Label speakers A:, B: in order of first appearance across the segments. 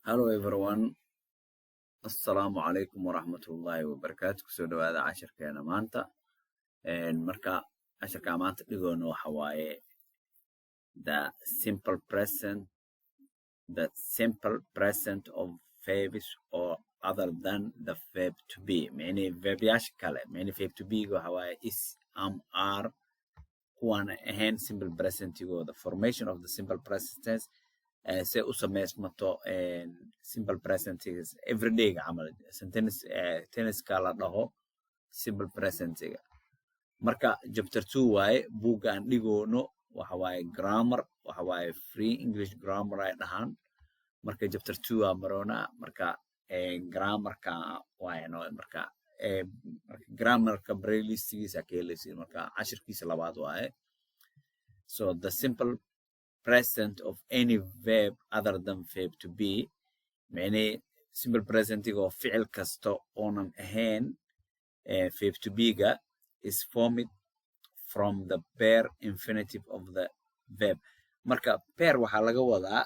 A: Hello everyone. Assalamu alaikum wa rahmatullahi wa barakatuh. Kusoo dhawaada casharkeena maanta. Marka casharka maanta dhigoono waxa waaye the simple present of verbs or other than the verb to be. Many verb yaasha kale. Many verb to be waxa waaye is, are, kuwan ahayn simple present igo. The formation of the simple present tense se u samaysmato simple present is everyday camal tennis ka la dhaho simple present ga marka chapter 2 waaye buuga aan dhigoono waxa waaye grammar waxa waaye free english grammar ay dhahan marka chapter 2 aan marona marka grammar ka waaye no marka grammar ka brailleskiisa ka helaysiin marka cashirkiisa labaad waaye so the simple present of any verb other than verb to be many simple present of ficil kasto oonan ahayn verb to be ga is formed from the pair infinitive of the verb marka pair waxa laga wadaa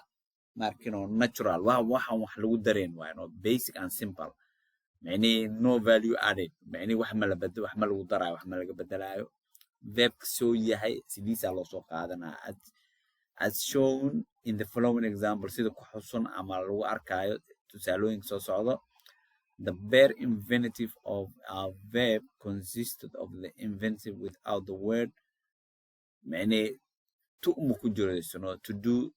A: markino natural waxan wax lagu dareen waa no basic and simple many no value added many wax ma la bedelo wax ma lagu daraayo wax ma laga bedelayo verb soo yahay sidiisa loo soo qaadanaa as shown in the following example sida ku xusun ama lagu arkayo tusaalooyin soo socdo the bare infinitive of a verb consisted of the infinitive without the word many to ku jirayso no to do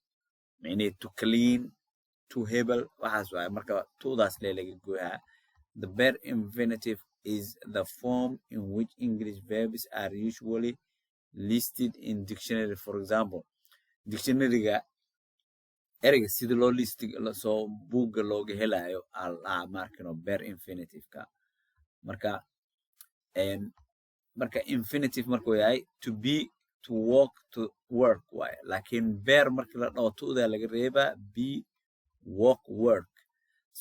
A: many to clean to hebel waxaas waay marka toodaas leelaga gooyaa the bare infinitive is the form in which English verbs are usually listed in dictionary for example dictionary-ga ereyga sida loo listig soo buugga looga helayo markano bare infinitive ka marka infinitive markuu yahay to be to walk to work waaye laakiin bare markii la dhaho tuuda laga reebaa be walk work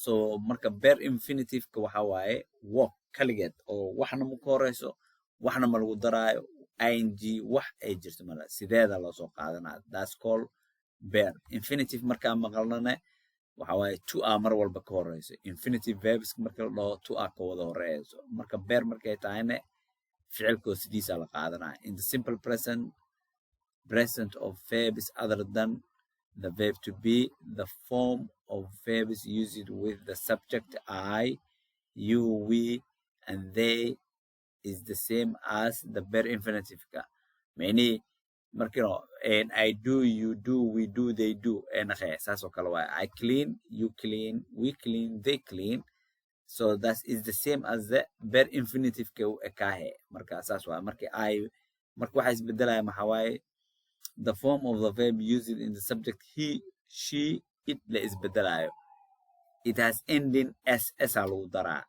A: so marka bare infinitive ka waxa waaye walk kaligeed oo waxna ma ka horeyso waxna ma lagu daraayo ing wax ay jirto mala sideeda loo soo qaadanaa that's called bare infinitive marka maqalnana waxa waaye to a mar walba ka horeyso infinitive verbs marka la dhaho to a ka wada horeyso marka bare markay tahayna ficilkoo sidiisa la qaadanaa in the simple present of verbs other than the verb to be the form of verbs used with the subject I, you, we, and they is the same as the bare infinitive ka many markino and I do you do we do they do saas oo kale waa I clean you clean we clean they clean so that is the same as the bare infinitive ka ekahe marka saas waa marka marka waxa isbedelaya waxa waaye the form of the verb used in the subject he she it la isbedelayo it has ending s lagu daraa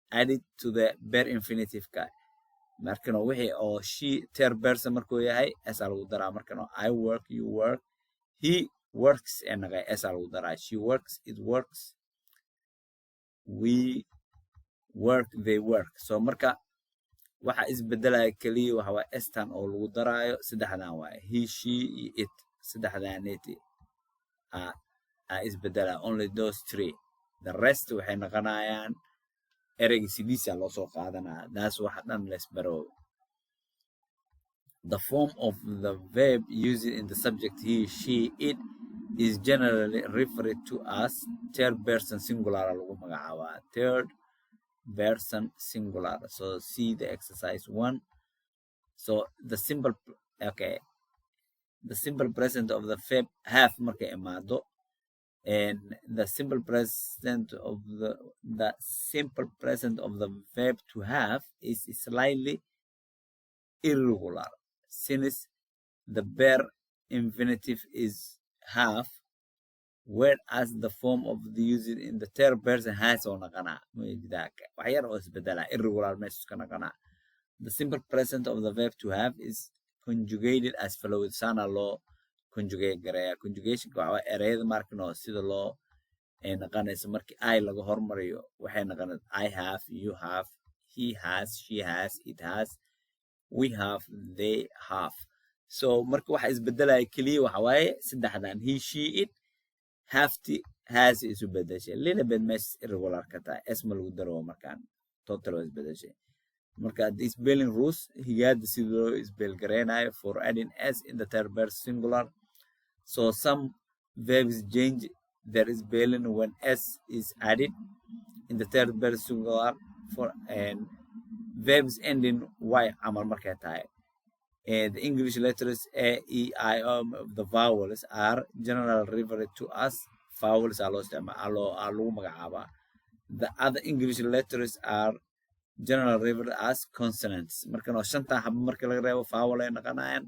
A: added to the bare infinitive ka markano wixii oo she third person markuu yahay s lagu daraa markano I work you work he works s lagu daraa she works it works we work they work so marka waxa isbedelaya kaliya waxa waa s-tan oo lagu daraayo saddexdan waaye he she it saddexdaneti isbedela only those three the rest waxay noqonayaan ereyga sidiisa loo soo qaadanaa taas waxa dhan la isbaro the form of the verb used in the subject he she it is generally referred to as third person singular lagu magacaabaa third person singular so see the exercise 1 so the simple present of the verb have markay imaado and the simple present of the simple present of the verb to have is slightly irregular since the bare infinitive is have whereas the form of the used in the third person has oo naqana waxyar oo isbedela irregular meesha ka naqana the simple present of the verb to have is conjugated as follows sana loo conjugate gareeya conjugation waa ereyada markano sida loo naqanayso markii I laga hormariyo waxay naqanaysaa I have you have he has she has it has we have they have so marka waxa isbedelaya kaliya waxa waaye saddexdan he she it have has isu bedeshay little bit mesh irregular ka tahay s ma lagu daro markaan total is bedeshay marka the spelling rules higaada sidoo loo spell gareynayo for adding s in the third person singular so some verbs change their spelling when s is added in the third person singular for and verbs ending y amal markay tahay the English letters A, E, I, O of the vowels are generally referred to as vowels the other English letters are generally referred as consonants marka no shanta hab marka laga reebo vowel ay noqonayaan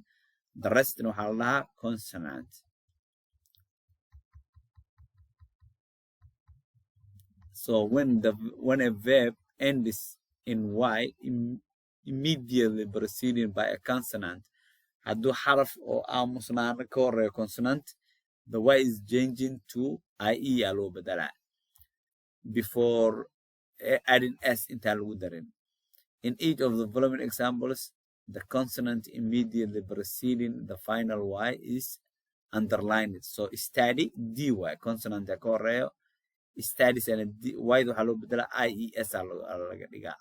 A: the rest waxa la dhahaa consonant so when a verb ends in y immediately preceded by a consonant hadduu xaraf oo aamusnaana ka horeeyo consonant the y is changing to ie aa loo bedelaa before adding s intaan lagu darin in each of the following examples the consonant immediately preceding the final y is underlined so study dy consonant ka horeeyo study and y waxaa loo bedelaa ies aa laga dhigaa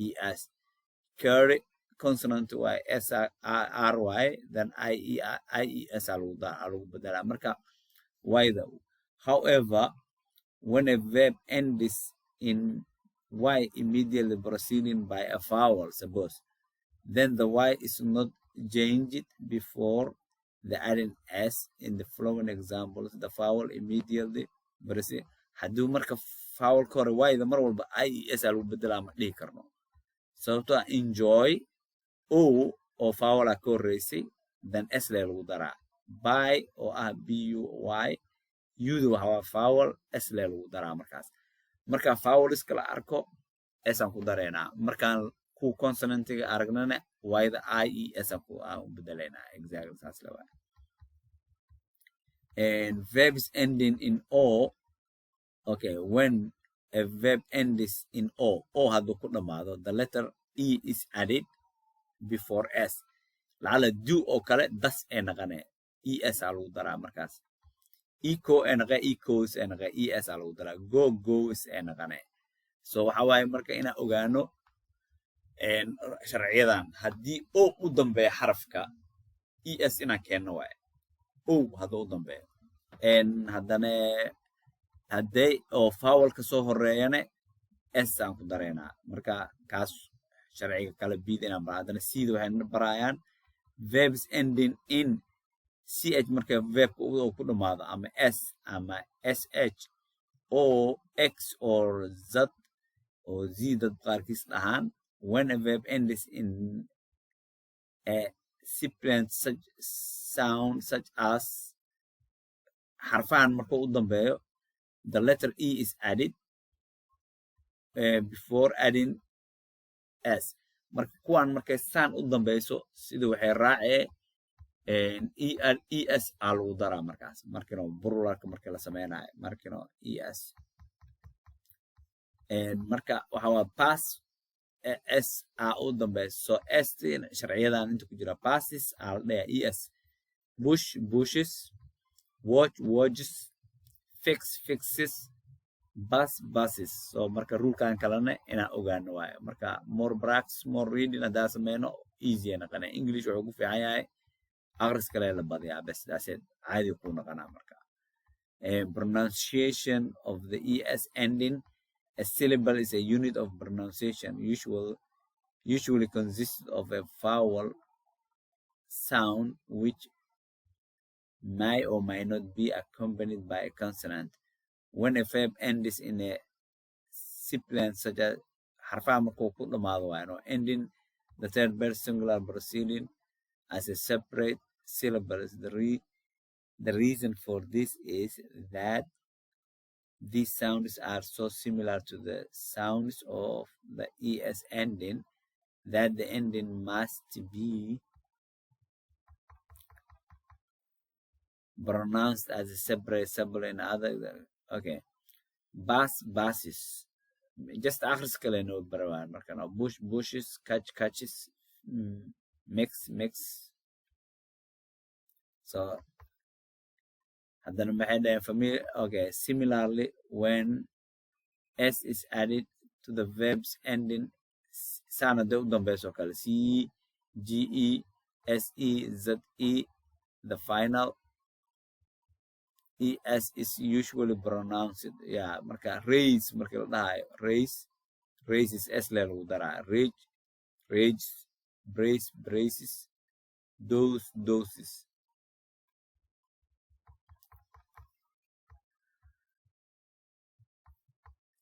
A: ies carry consonant y s r y then ies aa lagu bedelaa marka y-da however when a verb ends in y immediately preceding by a vowel suppose then the y is not changed before the adding s in the following examples the vowel immediately preceding hadduu marka vowel ka hore y-da mar walba ies aa lagu bedelaa ma dhihi karno sababtoo ah enjoy o oo vowel ka horeysay then s lee lagu daraa by oo ah buy uda waxa vowel s lee lagu daraa marka vowels kala arko s aan ku dareynaa markaan ku consonantiga aragnana y-da ies aan ku bedeleynaa exactly saas la waa and verbs ending in o okay when a verb ends in o hadduu ku dhamaado the letter e is added before s lacala do oo kale das ee naqane es aa lagu daraa markaas eco ee naqa ecos ee naqa es aa lagu daraa go goes ee naqane so waxa waaye marka inaan ogaano sharciyadan haddii o u dambeeya xarafka es inaan keenno waaye o hadduu u dambeeyo haddana hadday oo vowel ka soo horeeyane s aan ku dareynaa marka kaas sharciga kala biid inaan bara haddana sida waxay barayaan verbs ending in ch marka verbka uu ku dhamaado ama s ama sh o x or z or z dad qaarkiis dhahaan when a verb ends in a sibilant sound such as xarfahan marka u dambeeyo the letter e is added before adding s marka kuwan markay saan u dambeyso sida waxay raacee es aa lagu daraa markaas markino plural-ka marka la sameynayo markino es marka waxa waa pass s aa u dambeyso so s sharciyadan inta ku jira passes aa la dhayaa es push pushes watch watches fix fixes bus buses so marka rulkan kalena inaan ogaano waayo marka more practice more reading hadaa sameyno easy naqana english wuxuu ku fiican yahay akhris kale la badiyaa bas daaseed caadi ku naqana marka pronunciation of the es ending a syllable is a unit of pronunciation usually consists of a vowel sound which may or may not be accompanied by a consonant when a verb ends in a sibilant such as xarfaha markuu ku dhamaado waano ending the third person singular proceeding as a separate syllable the reason for this is that these sounds are so similar to the sounds of the es ending that the ending must be pronounced as a separate syllable in other okay bus buses just akhris kale no barawaan marka no bush bushes catch catches mix mix so haddana maxay dhaheen familiar. Okay, similarly when s is added to the verbs ending sana de u dambeyso kale c g e s e z e, the final es is usually pronounced. Yeah, marka raise marka la dhahayo raise is s le lagu daraa. Rage, brace, braces, doses.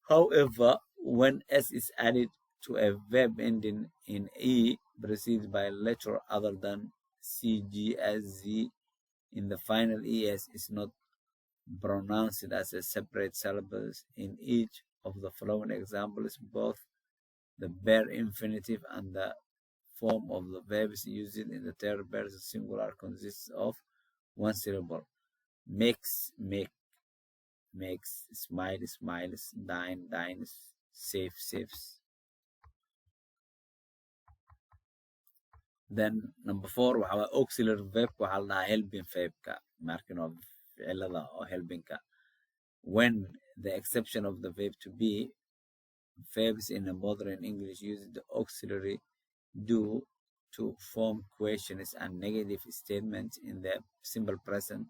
A: However, when s is added to a verb ending in e preceded by a letter other than c, g, s, z, in the final es is not pronounced as a separate syllable in each of the following examples. Both the bare infinitive and the form of the verbs used in the third person singular consists of one syllable. Makes, makes, smile, smiles, dine, dines, save, saves. Then number 4 waxa waa auxiliary verb waxa la dhahaa helping verbka markin of ficilada oo helpingka. When the exception of the verb to be, verbs in a modern English use the auxiliary do to form questions and negative statements in the simple present.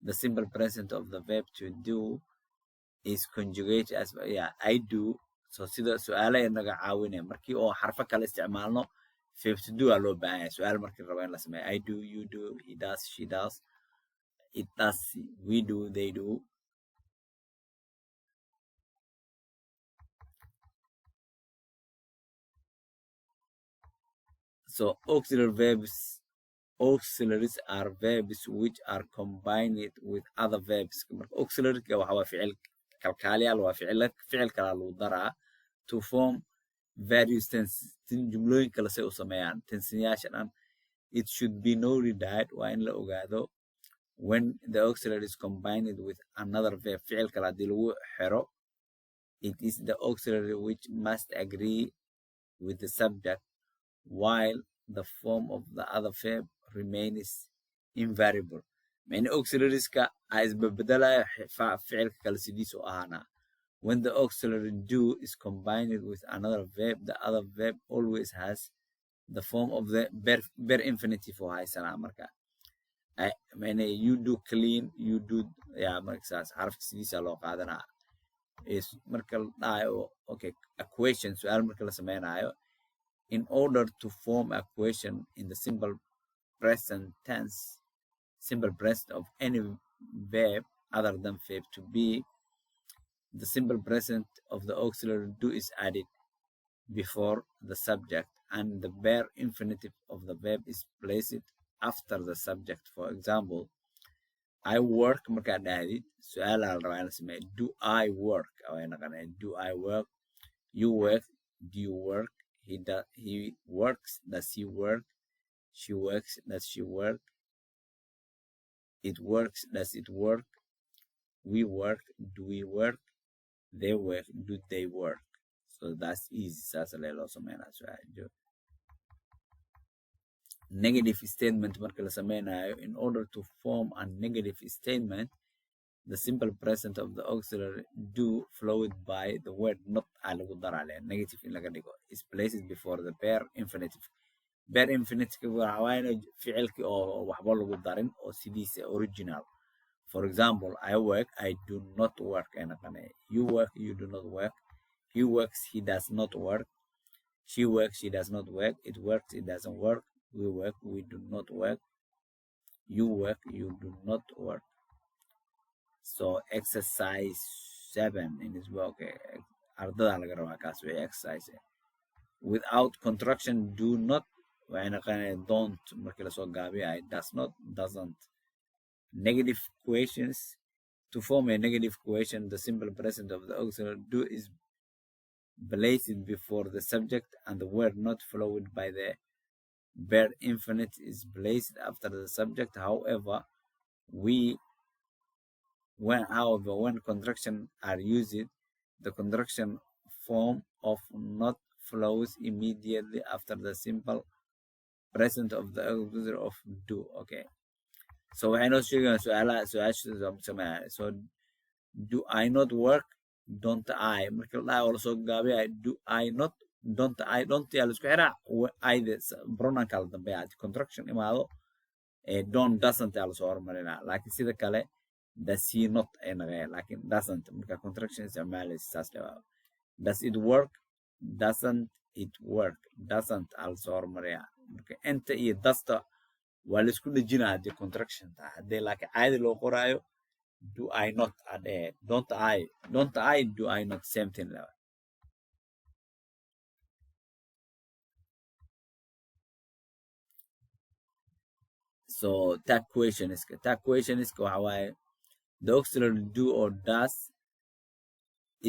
A: The simple present of the verb to do is conjugated as I do. So sida su'aala inaga caawinaya markii oo xarfo kale isticmaalno verb to do aa loo baahan yahay su'aal markii rabo in la sameeyo. I do, you do, he does, she does, it does, we do, they do. So auxiliaries are verbs which are combined with other verbs. Auxiliary waxa waa ficil kalkaaliyaal waa ficil kala lagu daraa to form various tenses. Jumlooyin kale say u sameeyaan tensiyaasha dhan. It should be noted that waa in la ogaado when the auxiliary is combined with another verb ficil kale haddii lagu xiro, it is the auxiliary which must agree with the subject while the form of the other verb remains invariable. Many auxiliaries ka isbeddelaya ficilka kale sidiisu ahaana. When the auxiliary do is combined with another verb, the other verb always has the form of the bare infinitive oo haysana marka. You do clean, you do marka saas xarafka sidiisa loo qaadanaa. Is marka la dhahayo okay, a question su'aal marka la sameynayo, in order to form a question in the simple present tense, simple present of any verb other than verb to be, the simple present of the auxiliary do is added before the subject and the bare infinitive of the verb is placed after the subject. For example, I work marka dhahdid su'aal la rabaa in la sameeyo. Do I work? Do I work? You work? Do you work? He works, does he work? She works, does she work? It works, does it work? We work, do we work? They work, do they work? So that's easy. Saas la loo sameynaa su'aal. Negative statement marka la sameynayo, in order to form a negative statement, the simple present of the auxiliary do followed by the word not lagu darale negative in laga dhigo is placed before the bare infinitive. Bare infinitive waxa waaye ficilki oo waxba lagu darin oo sidiisa original. For example, I work, I do not work. You work, you do not work. He works, he does not work. She works, she does not work. It works, it doesn't work. We work, we do not work. You work, you do not work. So exercise 7 in this book, ardada laga rabaa kaas way exercise. Without contraction, do not, don't markii la soo gaabiyo, does not, doesn't. Negative questions. To form a negative question, the simple present of the auxiliary do is placed before the subject and the word not followed by the bare infinite is placed after the subject. However, when contraction are used, the contraction form of not flows immediately after the simple present of the auxiliary of do. Okay, So waxay noo sheegayaan su'aasha sameeyaa. So do I not work? Don't I? Marka la dhahayo lasoo gaabiyayo do I not? Don't I? Don't yaa laisku xiraa I pronoun kala dambeeya haddii contraction imaado don't doesn't yaa lasoo hormarinaa laakiin sida kale does he not ay naqayaan laakiin doesn't marka contraction isticmaalaysa saas leeyahay. Does it work? Doesn't it work? Doesn't aa lasoo hormariyaa marka inta iyo dasta waa laisku dhejinaa haddii contraction tahay haddii laakiin caadi loo qoraayo do I not don't I do I not same thing level. So tag question is waxa waaye the auxiliary do or does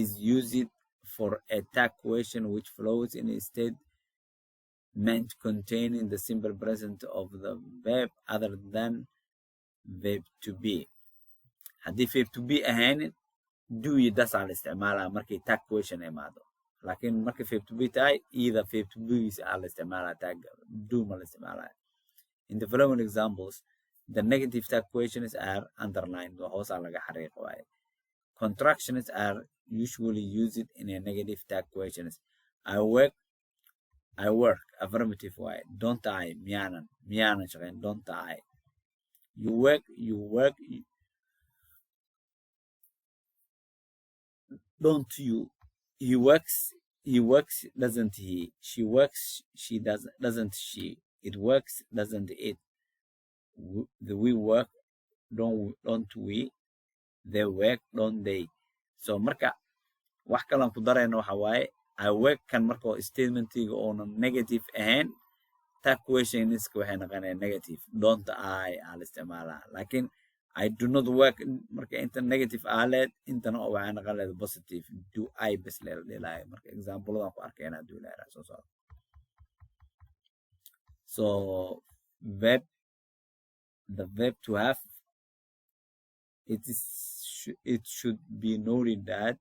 A: is used for a tag question which flows in a statement containing the simple present of the verb other than verb to be. haddii verb to be ahaynin do iyo das aa la isticmaalaa markay tag question imaado laakiin markay verb to be tahay either verb to be aa la isticmaalaa tag do ma la isticmaalaa. In the following examples the negative tag questions are underlined hoos aa laga xariiq waaye. Contractions are usually used in a negative tag questions. I work affirmative waaye. Don't I miyaanan shaqayn don't I. You work don't you. He works doesn't he. She works she doesn't she. It works doesn't it. We work don't we. They work don't they. So marka wax kalan ku darayna waxa waaye I work kan marka statementiga oona negative ahayn tag questionska waxay noqonayaan negative don't I aa la isticmaalaa laakiin I do not work marka inta negative aa leed intana waxay noqon leed positive do I bas leela dhelaaya marka exampleadan ku arkayna haduu leeyahay soo socdo. So the verb to have it should be noted that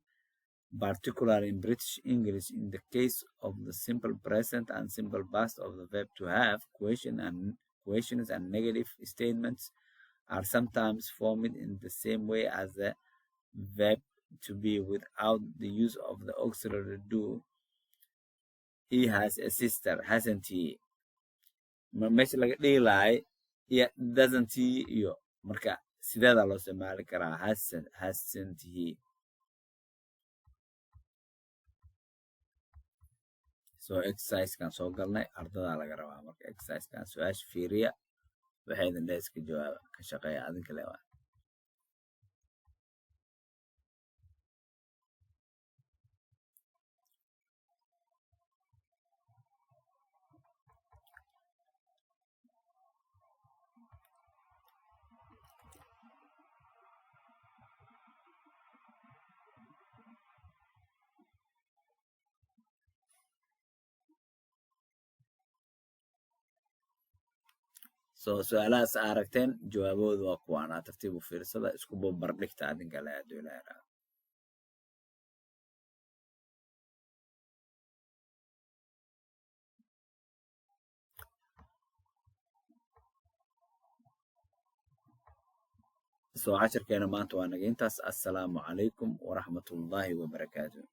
A: particularly in British English in the case of the simple present and simple past of the verb to have questions and negative statements are sometimes formed in the same way as the verb to be without the use of the auxiliary do. He has a sister, hasn't he? meesha laga dhigi lahay iyo doesn't he iyo marka sideeda loo isticmaali karaa hasn't he. So exercisekan soo galnay ardada laga rabaa marka exercisekan su-aasha fiiriya waxay idin dhees ka jawaaba ka shaqeeya adinka leewaa. So su'aalahaas aragteen jawaabahoodu waa kuwaana tartiib u fiirsada isku barbardhigta adinka le haduu ilaahay. So casharkeena maanta waa naga intaas. Assalaamu calaykum waraxmatullaahi wabarakaatuh.